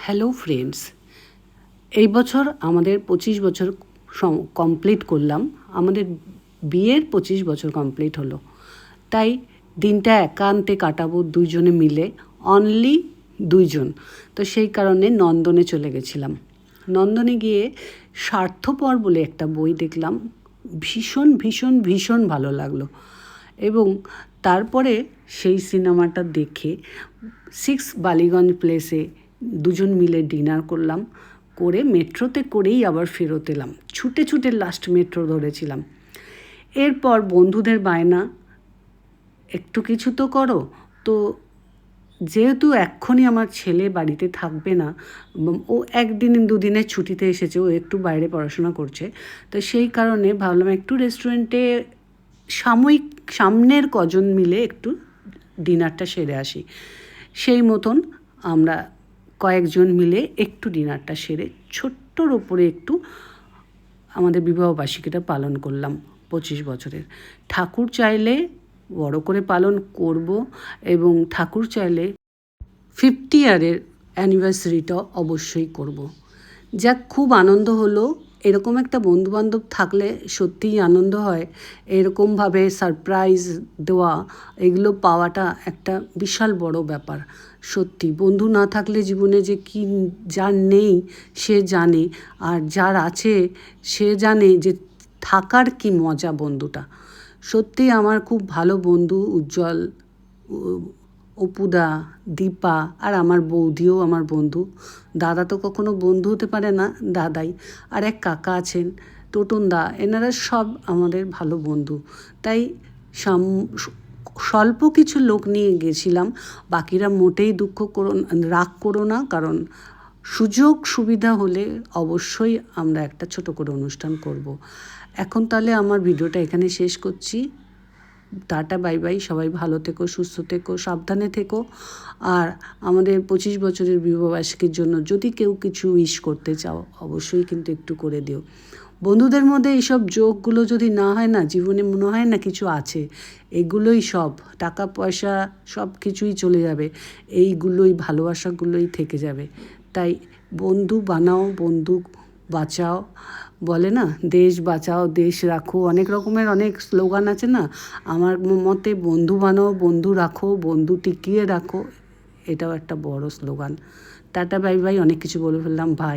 Hello friends, এই বছর আমাদের 25 বছর কমপ্লিট করলাম। আমাদের বিয়ের 25 বছর কমপ্লিট হলো। তাই দিনটা একান্তে কাটাবো দুইজনে মিলে, অনলি দুইজন। তো সেই কারণে নন্দনে চলে গেছিলাম। নন্দনে গিয়ে স্বার্থপর বলে একটা বই দেখলাম, ভীষণ ভীষণ ভীষণ ভালো লাগলো। এবং তারপরে সেই সিনেমাটা দেখে 6 বালিগঞ্জ প্লেসে দুজন মিলে ডিনার করলাম, করে মেট্রোতে করেই আবার ফেরত এলাম। ছুটে ছুটে লাস্ট মেট্রো ধরেছিলাম। এরপর বন্ধুদের বায়না, একটু কিছু তো করো। তো যেহেতু এক্ষুনি আমার ছেলে বাড়িতে থাকবে না, ও একদিন দুদিনের ছুটিতে এসেছে, ও একটু বাইরে পড়াশোনা করছে, তো সেই কারণে ভাবলাম একটু রেস্টুরেন্টে সাময়িক সামনের কজন মিলে একটু ডিনারটা সেরে আসি। সেই মতন আমরা কয়েকজন মিলে একটু ডিনারটা সেরে ছোট্টর ওপরে একটু আমাদের বিবাহবার্ষিকীটা পালন করলাম 25 বছরের। ঠাকুর চাইলে বড় করে পালন করব, এবং ঠাকুর চাইলে 50 ইয়ারের অ্যানিভার্সারিটা অবশ্যই করব। যাক, খুব আনন্দ হলো। এরকম একটা বন্ধুবান্ধব থাকলে সত্যিই আনন্দ হয়। এরকমভাবে সারপ্রাইজ দেওয়া, এগুলো পাওয়াটা একটা বিশাল বড় ব্যাপার। সত্যি বন্ধু না থাকলে জীবনে যে কি, যার নেই সে জানে, আর যার আছে সে জানে যে থাকার কি মজা বন্ধুটা। সত্যি আমার খুব ভালো বন্ধু উজ্জ্বল, অপুদা, দীপা, আর আমার বৌদিও আমার বন্ধু। দাদা তো কখনো বন্ধু হতে পারে না, দাদাই। আর এক কাকা আছেন টোটনদা, এনারা সব আমাদের ভালো বন্ধু। তাই স্বল্প কিছু লোক নিয়ে গেছিলাম। বাকিরা মোটেই রাগ করো না, কারণ সুযোগ সুবিধা হলে অবশ্যই আমরা একটা ছোট করে অনুষ্ঠান করব। এখন তাহলে আমার ভিডিওটা এখানে শেষ করছি। Tata, bye bye. সবাই ভালো থেকো, সুস্থ থেকো, সাবধানে থেকো। আর আমাদের 25 বছরের বিবাহবার্ষিকীর জন্য যদি কেউ কিছু উইশ করতে চাও, অবশ্যই কিন্তু একটু করে দিও। বন্ধুদের মধ্যে এইসব যোগগুলো যদি না হয় না, জীবনে মনে হয় না কিছু আছে। এগুলোই সব, টাকা পয়সা সব কিছুই চলে যাবে, এইগুলোই ভালোবাসাগুলোই থেকে যাবে। তাই বন্ধু বানাও, বন্ধু বাঁচাও। বলে না, দেশ বাঁচাও দেশ রাখো, অনেক রকমের অনেক স্লোগান আছে না। আমার মতে বন্ধু বানাও, বন্ধু রাখো, বন্ধু টিকিয়ে রাখো, এটাও একটা বড় স্লোগান। Tata, bye bye. অনেক কিছু বলে ফেললাম, ভাই।